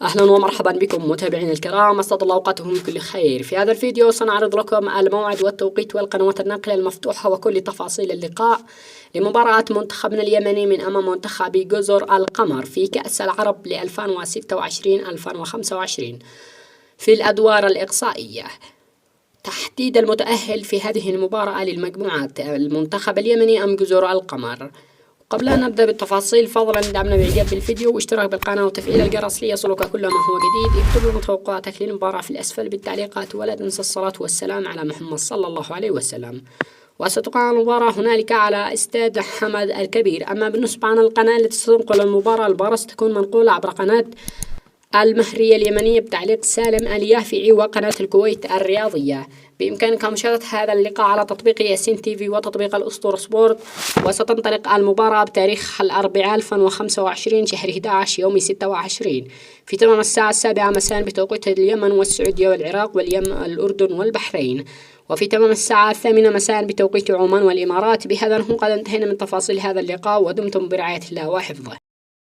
أهلا ومرحبا بكم متابعينا الكرام، أسعد الله أوقاتكم بكل خير. في هذا الفيديو سنعرض لكم الموعد والتوقيت والقنوات الناقلة المفتوحة وكل تفاصيل اللقاء لمباراة منتخبنا اليمني من أمام منتخب جزر القمر في كأس العرب ل 2026-2025 في الأدوار الإقصائية. تحديد المتأهل في هذه المباراة للمجموعات المنتخب اليمني أم جزر القمر. قبل أن نبدأ بالتفاصيل فضلا دعمنا بإعجاب بالفيديو واشتراك بالقناة وتفعيل الجرس ليصلك كل ما هو جديد. اكتب لنا توقعاتك للمباراة في الأسفل بالتعليقات، ولا تنسى الصلاة والسلام على محمد صلى الله عليه وسلم. وستقام المباراة هنالك على استاد حمد الكبير. أما بالنسبة عن القناة التي ستنقل المباراة ستكون منقولة عبر قناة المهرية اليمنية بتعليق سالم اليافعي وقناة الكويت الرياضية. بإمكانك مشاهدة هذا اللقاء على تطبيق ياسين تي في وتطبيق الأسطورة سبورت. وستنطلق المباراة بتاريخ الأربعاء 2025 شهر 11 يوم 26 في تمام الساعة 7 مساء بتوقيت اليمن والسعودية والعراق الأردن والبحرين، وفي تمام الساعة 8 مساء بتوقيت عمان والإمارات. بهذا نكون قد انتهينا من تفاصيل هذا اللقاء، ودمتم برعاية الله وحفظه.